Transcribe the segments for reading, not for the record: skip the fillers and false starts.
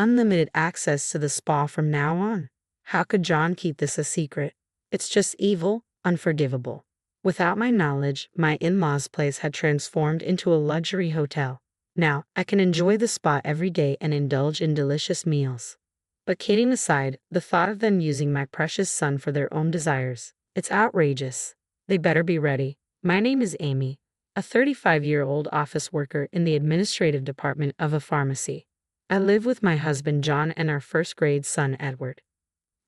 unlimited access to the spa from now on. How could John keep this a secret? It's just evil, unforgivable. Without my knowledge, my in-laws' place had transformed into a luxury hotel. Now, I can enjoy the spa every day and indulge in delicious meals. But kidding aside, the thought of them using my precious son for their own desires, it's outrageous. They better be ready. My name is Amy, a 35-year-old office worker in the administrative department of a pharmacy. I live with my husband John and our first-grade son Edward.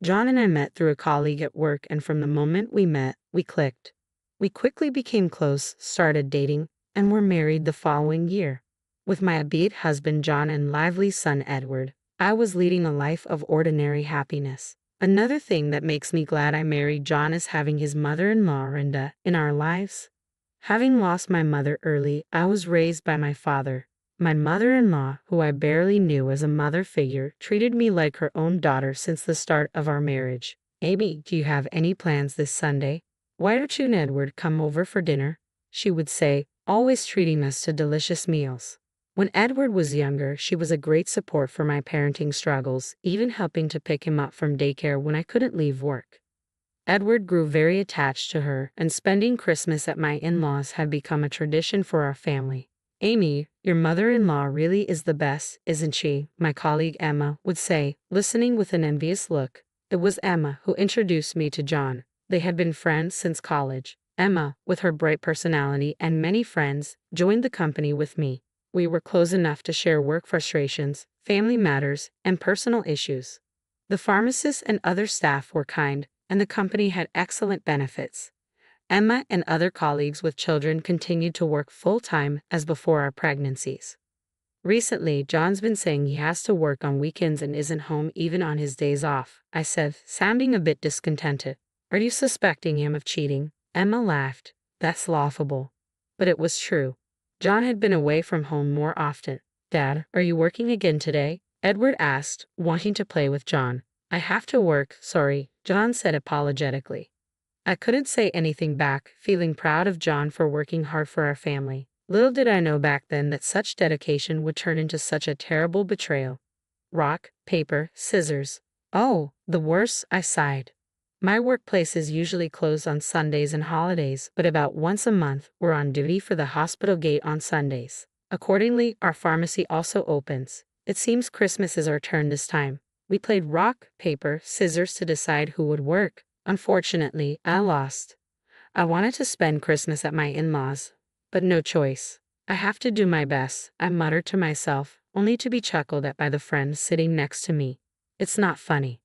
John and I met through a colleague at work, and from the moment we met, we clicked. We quickly became close, started dating, and were married the following year. With my upbeat husband John and lively son Edward, I was leading a life of ordinary happiness. Another thing that makes me glad I married John is having his mother-in-law Renda in our lives. Having lost my mother early, I was raised by my father. My mother-in-law, who I barely knew as a mother figure, treated me like her own daughter since the start of our marriage. Amy, do you have any plans this Sunday? Why don't you and Edward come over for dinner? She would say, always treating us to delicious meals. When Edward was younger, she was a great support for my parenting struggles, even helping to pick him up from daycare when I couldn't leave work. Edward grew very attached to her, and spending Christmas at my in-laws had become a tradition for our family. Amy, your mother-in-law really is the best, isn't she? My colleague Emma would say, listening with an envious look. It was Emma who introduced me to John. They had been friends since college. Emma, with her bright personality and many friends, joined the company with me. We were close enough to share work frustrations, family matters, and personal issues. The pharmacists and other staff were kind, and the company had excellent benefits. Emma and other colleagues with children continued to work full-time as before our pregnancies. Recently, John's been saying he has to work on weekends and isn't home even on his days off, I said, sounding a bit discontented. Are you suspecting him of cheating? Emma laughed. That's laughable. But it was true. John had been away from home more often. Dad, are you working again today? Edward asked, wanting to play with John. I have to work, sorry, John said apologetically. I couldn't say anything back, feeling proud of John for working hard for our family. Little did I know back then that such dedication would turn into such a terrible betrayal. Rock, paper, scissors. Oh, the worst, I sighed. My workplace is usually closed on Sundays and holidays, but about once a month, we're on duty for the hospital gate on Sundays. Accordingly, our pharmacy also opens. It seems Christmas is our turn this time. We played rock, paper, scissors to decide who would work. Unfortunately, I lost. I wanted to spend Christmas at my in-laws, but no choice. I have to do my best, I muttered to myself, only to be chuckled at by the friend sitting next to me. It's not funny,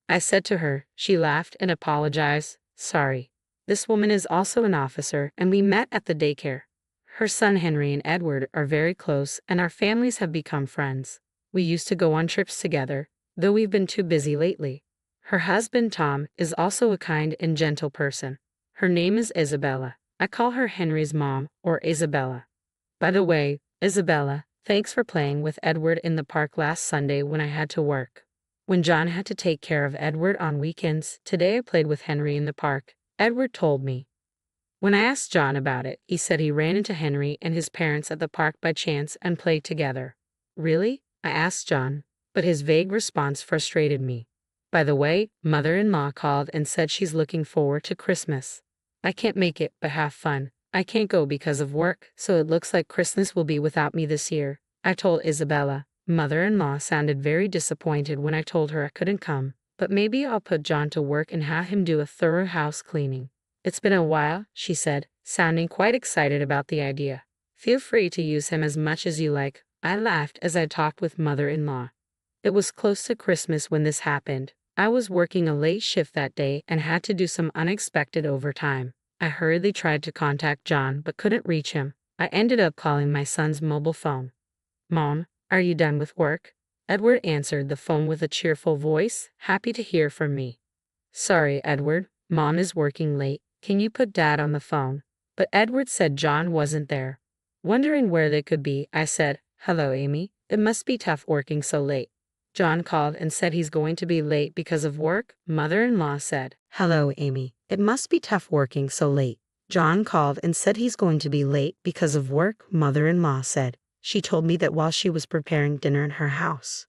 I said to her. She laughed and apologized. Sorry. This woman is also an officer, and we met at the daycare. Her son Henry and Edward are very close, and our families have become friends. We used to go on trips together, though we've been too busy lately. Her husband Tom is also a kind and gentle person. Her name is Isabella. I call her Henry's mom, or Isabella. By the way, Isabella, thanks for playing with Edward in the park last Sunday when I had to work. When John had to take care of Edward on weekends, today I played with Henry in the park, Edward told me. When I asked John about it, he said he ran into Henry and his parents at the park by chance and played together. Really? I asked John, but his vague response frustrated me. By the way, mother-in-law called and said she's looking forward to Christmas. I can't make it, but have fun. I can't go because of work, so it looks like Christmas will be without me this year, I told Isabella. Mother-in-law sounded very disappointed when I told her I couldn't come, but maybe I'll put John to work and have him do a thorough house cleaning. It's been a while, she said, sounding quite excited about the idea. Feel free to use him as much as you like, I laughed as I talked with mother-in-law. It was close to Christmas when this happened. I was working a late shift that day and had to do some unexpected overtime. I hurriedly tried to contact John but couldn't reach him. I ended up calling my son's mobile phone. Mom, are you done with work? Edward answered the phone with a cheerful voice, happy to hear from me. Sorry, Edward, Mom is working late. Can you put Dad on the phone? But Edward said John wasn't there. Wondering where they could be, I said, Hello, Amy. It must be tough working so late. John called and said he's going to be late because of work, mother-in-law said. Hello, Amy. It must be tough working so late. John called and said he's going to be late because of work, mother-in-law said. She told me that while she was preparing dinner in her house.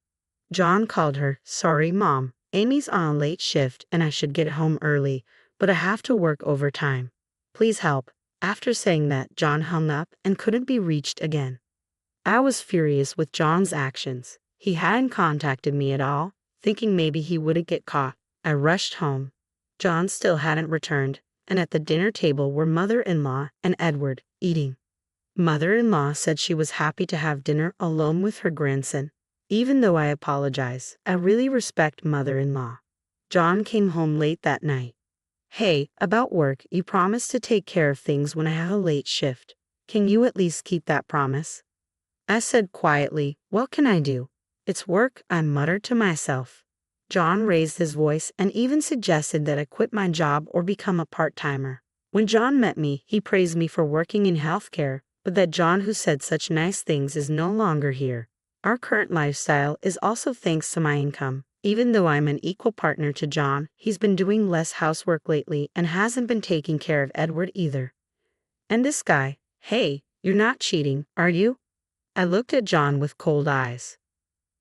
John called her. Sorry, Mom. Amy's on a late shift and I should get home early, but I have to work overtime. Please help. After saying that, John hung up and couldn't be reached again. I was furious with John's actions. He hadn't contacted me at all, thinking maybe he wouldn't get caught. I rushed home. John still hadn't returned, and at the dinner table were mother-in-law and Edward, eating. Mother-in-law said she was happy to have dinner alone with her grandson. Even though I apologize, I really respect mother-in-law. John came home late that night. Hey, about work, you promised to take care of things when I have a late shift. Can you at least keep that promise? I said quietly, what can I do? It's work, I muttered to myself. John raised his voice and even suggested that I quit my job or become a part-timer. When John met me, he praised me for working in healthcare, but that John who said such nice things is no longer here. Our current lifestyle is also thanks to my income. Even though I'm an equal partner to John, he's been doing less housework lately and hasn't been taking care of Edward either. And this guy, hey, you're not cheating, are you? I looked at John with cold eyes.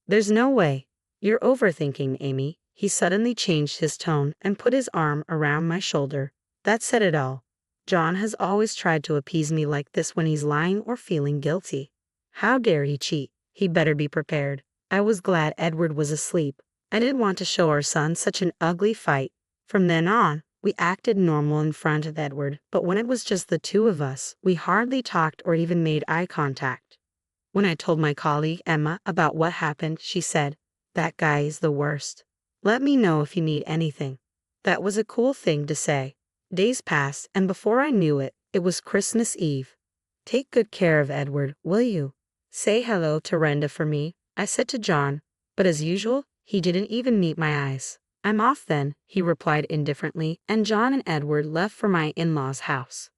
There's no way. You're overthinking, Amy. He suddenly changed his tone and put his arm around my shoulder. That said it all. John has always tried to appease me like this when he's lying or feeling guilty. How dare he cheat? He better be prepared. I was glad Edward was asleep. I didn't want to show our son such an ugly fight. From then on, we acted normal in front of Edward, but when it was just the two of us, we hardly talked or even made eye contact. When I told my colleague Emma about what happened, she said, "That guy is the worst. Let me know if you need anything." That was a cool thing to say. Days passed, and before I knew it, it was Christmas Eve. Take good care of Edward, will you? Say hello to Renda for me, I said to John, but as usual, he didn't even meet my eyes. I'm off then, he replied indifferently, and John and Edward left for my in-laws' house.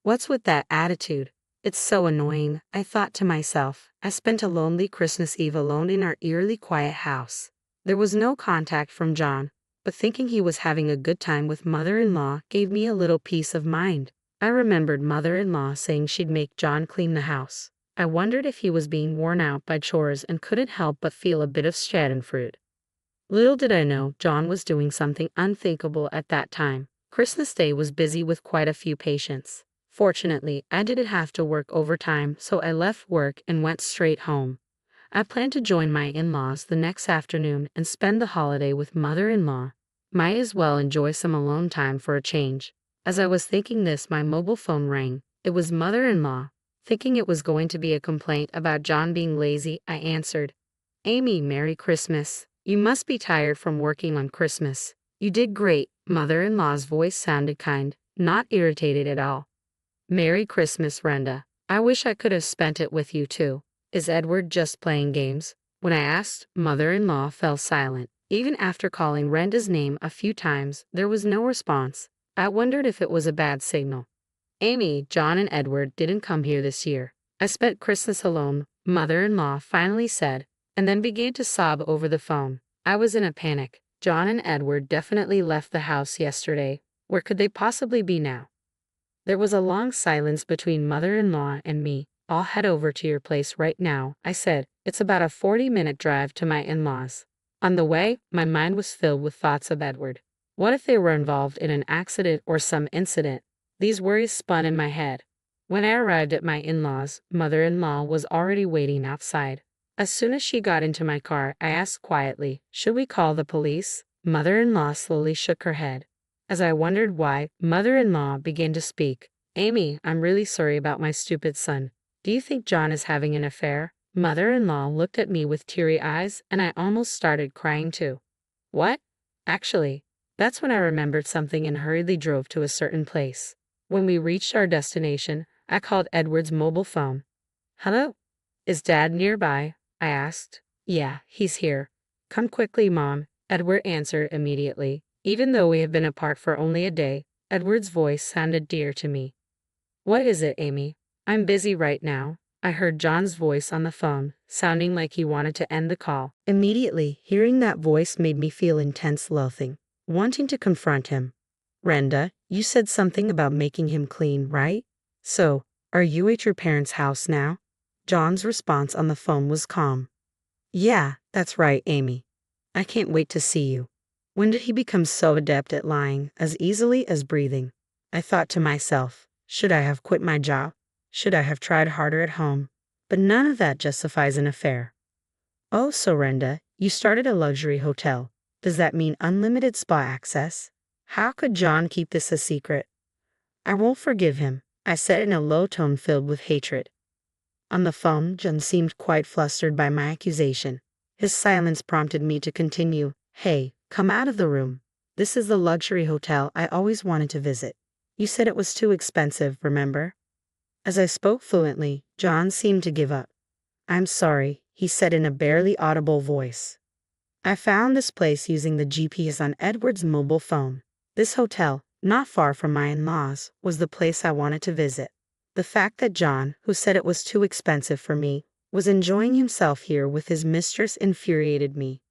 What's with that attitude? It's so annoying, I thought to myself. I spent a lonely Christmas Eve alone in our eerily quiet house. There was no contact from John, but thinking he was having a good time with mother-in-law gave me a little peace of mind. I remembered mother-in-law saying she'd make John clean the house. I wondered if he was being worn out by chores and couldn't help but feel a bit of schadenfreude. Little did I know John was doing something unthinkable at that time. Christmas Day was busy with quite a few patients. Fortunately, I didn't have to work overtime, so I left work and went straight home. I planned to join my in-laws the next afternoon and spend the holiday with mother-in-law. Might as well enjoy some alone time for a change. As I was thinking this, my mobile phone rang. It was mother-in-law. Thinking it was going to be a complaint about John being lazy, I answered. Amy, Merry Christmas. You must be tired from working on Christmas. You did great. Mother-in-law's voice sounded kind, not irritated at all. Merry Christmas, Renda. I wish I could have spent it with you too. Is Edward just playing games? When I asked, mother-in-law fell silent. Even after calling Renda's name a few times, there was no response. I wondered if it was a bad signal. Amy, John and Edward didn't come here this year. I spent Christmas alone, mother-in-law finally said, and then began to sob over the phone. I was in a panic. John and Edward definitely left the house yesterday. Where could they possibly be now? There was a long silence between mother-in-law and me. I'll head over to your place right now, I said. It's about a 40-minute drive to my in-laws. On the way, my mind was filled with thoughts of Edward. What if they were involved in an accident or some incident? These worries spun in my head. When I arrived at my in-laws, mother-in-law was already waiting outside. As soon as she got into my car, I asked quietly, should we call the police? Mother-in-law slowly shook her head. As I wondered why, mother-in-law began to speak. Amy, I'm really sorry about my stupid son. Do you think John is having an affair? Mother-in-law looked at me with teary eyes, and I almost started crying too. What? Actually, that's when I remembered something and hurriedly drove to a certain place. When we reached our destination, I called Edward's mobile phone. Hello? Is Dad nearby? I asked. Yeah, he's here. Come quickly, Mom, Edward answered immediately. Even though we have been apart for only a day, Edward's voice sounded dear to me. What is it, Amy? I'm busy right now. I heard John's voice on the phone, sounding like he wanted to end the call. Immediately, hearing that voice made me feel intense loathing, wanting to confront him. Renda, you said something about making him clean, right? So, are you at your parents' house now? John's response on the phone was calm. Yeah, that's right, Amy. I can't wait to see you. When did he become so adept at lying as easily as breathing? I thought to myself, should I have quit my job? Should I have tried harder at home? But none of that justifies an affair. Oh, Sorenda, you started a luxury hotel. Does that mean unlimited spa access? How could John keep this a secret? I won't forgive him, I said in a low tone filled with hatred. On the phone, John seemed quite flustered by my accusation. His silence prompted me to continue. Hey, come out of the room. This is the luxury hotel I always wanted to visit. You said it was too expensive, remember? As I spoke fluently, John seemed to give up. I'm sorry, he said in a barely audible voice. I found this place using the GPS on Edward's mobile phone. This hotel, not far from my in-laws, was the place I wanted to visit. The fact that John, who said it was too expensive for me, was enjoying himself here with his mistress infuriated me.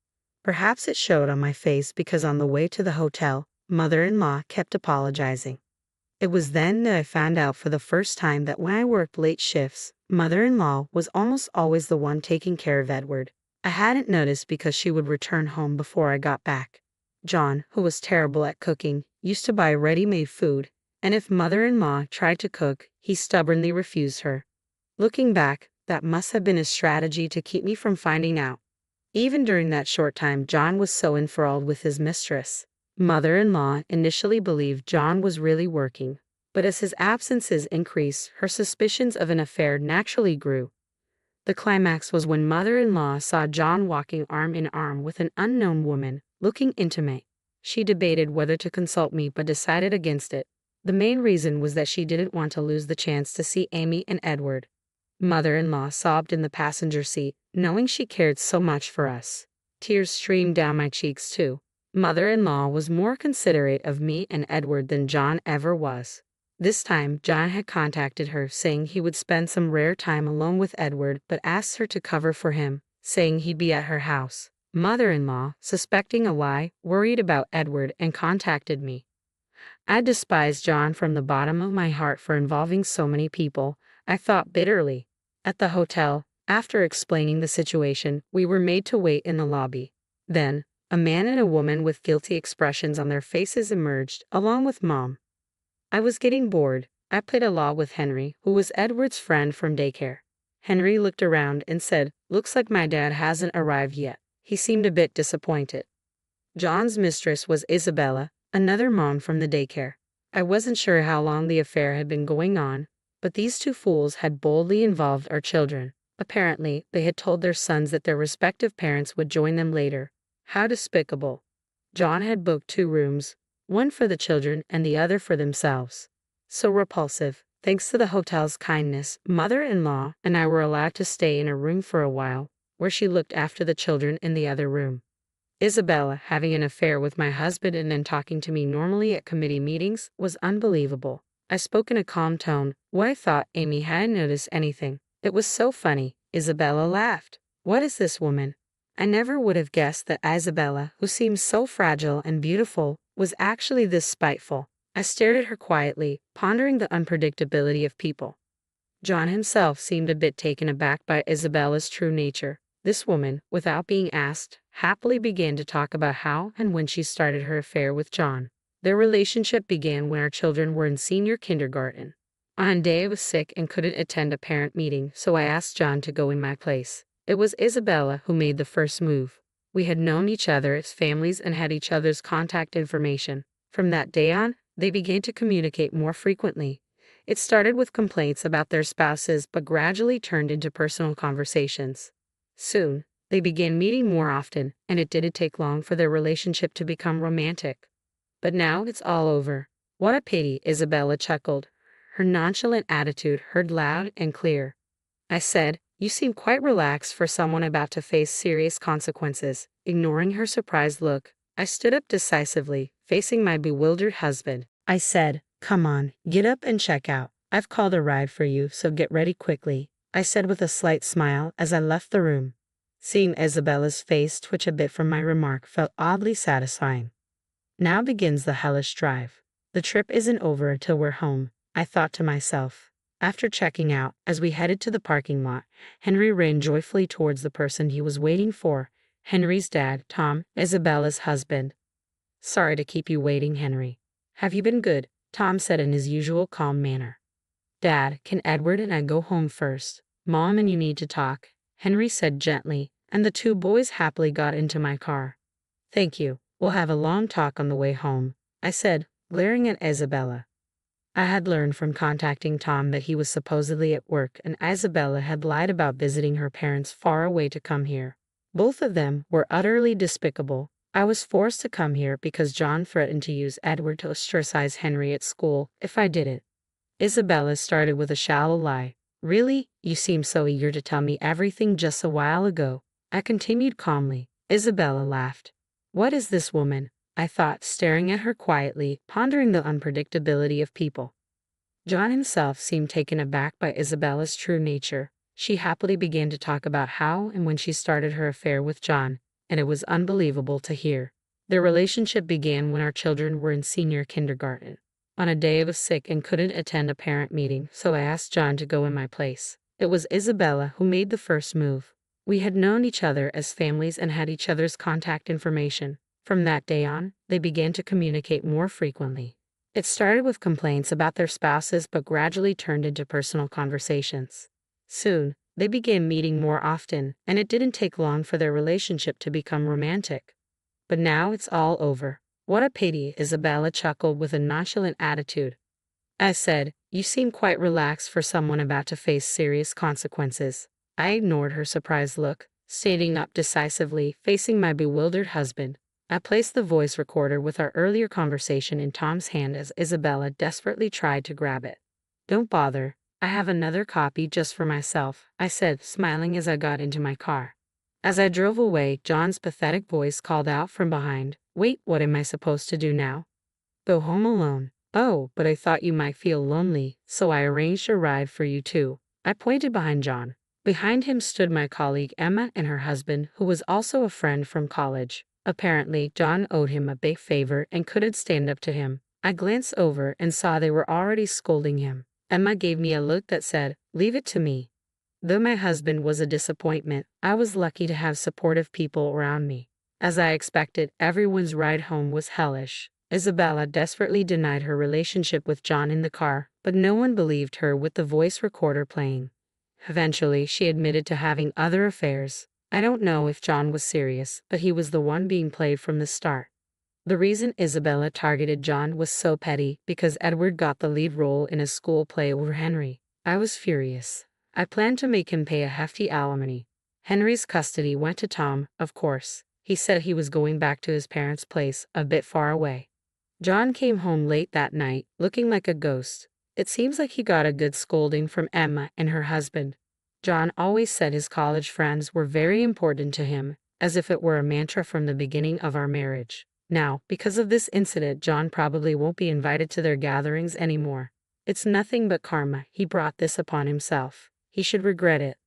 Perhaps it showed on my face because on the way to the hotel, mother-in-law kept apologizing. It was then that I found out for the first time that when I worked late shifts, mother-in-law was almost always the one taking care of Edward. I hadn't noticed because she would return home before I got back. John, who was terrible at cooking, used to buy ready-made food, and if mother-in-law tried to cook, he stubbornly refused her. Looking back, that must have been a strategy to keep me from finding out. Even during that short time, John was so enthralled with his mistress. Mother-in-law initially believed John was really working, but as his absences increased, her suspicions of an affair naturally grew. The climax was when mother-in-law saw John walking arm in arm with an unknown woman, looking intimate. She debated whether to consult me but decided against it. The main reason was that she didn't want to lose the chance to see Amy and Edward. Mother-in-law sobbed in the passenger seat, knowing she cared so much for us. Tears streamed down my cheeks too. Mother-in-law was more considerate of me and Edward than John ever was. This time, John had contacted her, saying he would spend some rare time alone with Edward, but asked her to cover for him, saying he'd be at her house. Mother-in-law, suspecting a lie, worried about Edward and contacted me. I despised John from the bottom of my heart for involving so many people, I thought bitterly. At the hotel, after explaining the situation, we were made to wait in the lobby. Then, a man and a woman with guilty expressions on their faces emerged, along with Mom. I was getting bored. I played a law with Henry, who was Edward's friend from daycare. Henry looked around and said, "Looks like my dad hasn't arrived yet." He seemed a bit disappointed. John's mistress was Isabella, another mom from the daycare. I wasn't sure how long the affair had been going on, but these two fools had boldly involved our children. Apparently, they had told their sons that their respective parents would join them later. How despicable. John had booked 2 rooms, one for the children and the other for themselves. So repulsive. Thanks to the hotel's kindness, mother-in-law and I were allowed to stay in a room for a while, where she looked after the children in the other room. Isabella having an affair with my husband and then talking to me normally at committee meetings was unbelievable. I spoke in a calm tone. I thought Amy hadn't noticed anything. It was so funny. Isabella laughed. What is this woman? I never would have guessed that Isabella, who seemed so fragile and beautiful, was actually this spiteful. I stared at her quietly, pondering the unpredictability of people. John himself seemed a bit taken aback by Isabella's true nature. This woman, without being asked, happily began to talk about how and when she started her affair with John. Their relationship began when our children were in senior kindergarten. On a day I was sick and couldn't attend a parent meeting, so I asked John to go in my place. It was Isabella who made the first move. We had known each other as families and had each other's contact information. From that day on, they began to communicate more frequently. It started with complaints about their spouses but gradually turned into personal conversations. Soon, they began meeting more often, and it didn't take long for their relationship to become romantic. But now it's all over. What a pity, Isabella chuckled, her nonchalant attitude heard loud and clear. I said, "You seem quite relaxed for someone about to face serious consequences." Ignoring her surprised look, I stood up decisively, facing my bewildered husband. I said, "Come on, get up and check out. I've called a ride for you, so get ready quickly," I said with a slight smile as I left the room. Seeing Isabella's face twitch a bit from my remark felt oddly satisfying. Now begins the hellish drive. The trip isn't over until we're home, I thought to myself. After checking out, as we headed to the parking lot, Henry ran joyfully towards the person he was waiting for. Henry's dad, Tom, Isabella's husband. Sorry to keep you waiting, Henry. Have you been good? Tom said in his usual calm manner. Dad, can Edward and I go home first? Mom and you need to talk, Henry said gently, and the two boys happily got into my car. Thank you. We'll have a long talk on the way home, I said, glaring at Isabella. I had learned from contacting Tom that he was supposedly at work and Isabella had lied about visiting her parents far away to come here. Both of them were utterly despicable. I was forced to come here because John threatened to use Edward to ostracize Henry at school if I didn't. Isabella started with a shallow lie. Really? You seemed so eager to tell me everything just a while ago. I continued calmly. Isabella laughed. What is this woman? I thought, staring at her quietly, pondering the unpredictability of people. John himself seemed taken aback by Isabella's true nature. She happily began to talk about how and when she started her affair with John, and it was unbelievable to hear. Their relationship began when our children were in senior kindergarten. On a day I was sick and couldn't attend a parent meeting, so I asked John to go in my place. It was Isabella who made the first move. We had known each other as families and had each other's contact information. From that day on, they began to communicate more frequently. It started with complaints about their spouses but gradually turned into personal conversations. Soon, they began meeting more often, and it didn't take long for their relationship to become romantic. But now it's all over. What a pity, Isabella chuckled with a nonchalant attitude. I said, you seem quite relaxed for someone about to face serious consequences. I ignored her surprised look, standing up decisively, facing my bewildered husband. I placed the voice recorder with our earlier conversation in Tom's hand as Isabella desperately tried to grab it. Don't bother. I have another copy just for myself, I said, smiling as I got into my car. As I drove away, John's pathetic voice called out from behind, Wait, what am I supposed to do now? Go home alone. Oh, but I thought you might feel lonely, so I arranged a ride for you too. I pointed behind John. Behind him stood my colleague Emma and her husband, who was also a friend from college. Apparently, John owed him a big favor and couldn't stand up to him. I glanced over and saw they were already scolding him. Emma gave me a look that said, Leave it to me. Though my husband was a disappointment, I was lucky to have supportive people around me. As I expected, everyone's ride home was hellish. Isabella desperately denied her relationship with John in the car, but no one believed her with the voice recorder playing. Eventually, she admitted to having other affairs. I don't know if John was serious, but he was the one being played from the start. The reason Isabella targeted John was so petty because Edward got the lead role in a school play over Henry. I was furious. I planned to make him pay a hefty alimony. Henry's custody went to Tom, of course. He said he was going back to his parents' place, a bit far away. John came home late that night, looking like a ghost. It seems like he got a good scolding from Emma and her husband. John always said his college friends were very important to him, as if it were a mantra from the beginning of our marriage. Now, because of this incident, John probably won't be invited to their gatherings anymore. It's nothing but karma. He brought this upon himself. He should regret it.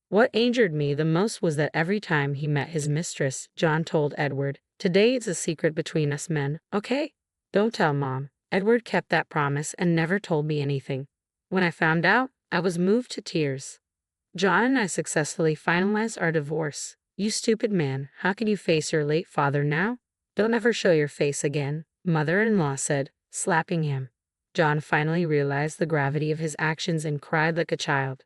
What angered me the most was that every time he met his mistress, John told Edward, Today it's a secret between us men, okay? Don't tell Mom. Edward kept that promise and never told me anything. When I found out, I was moved to tears. John and I successfully finalized our divorce. You stupid man, how can you face your late father now? Don't ever show your face again, mother-in-law said, slapping him. John finally realized the gravity of his actions and cried like a child.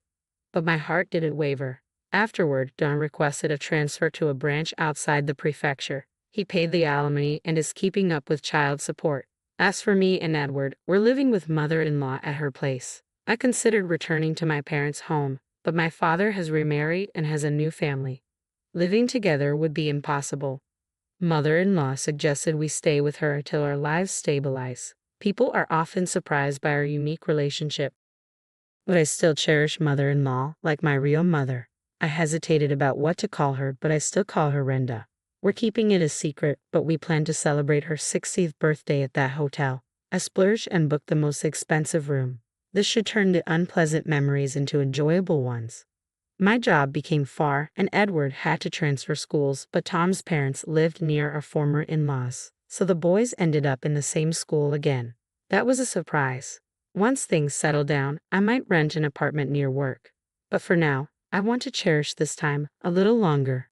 But my heart didn't waver. Afterward, John requested a transfer to a branch outside the prefecture. He paid the alimony and is keeping up with child support. As for me and Edward, we're living with mother-in-law at her place. I considered returning to my parents' home, but my father has remarried and has a new family. Living together would be impossible. Mother-in-law suggested we stay with her until our lives stabilize. People are often surprised by our unique relationship. But I still cherish mother-in-law like my real mother. I hesitated about what to call her, but I still call her Renda. We're keeping it a secret, but we plan to celebrate her 60th birthday at that hotel. I splurged and booked the most expensive room. This should turn the unpleasant memories into enjoyable ones. My job became far, and Edward had to transfer schools, but Tom's parents lived near our former in-laws, so the boys ended up in the same school again. That was a surprise. Once things settle down, I might rent an apartment near work. But for now, I want to cherish this time a little longer.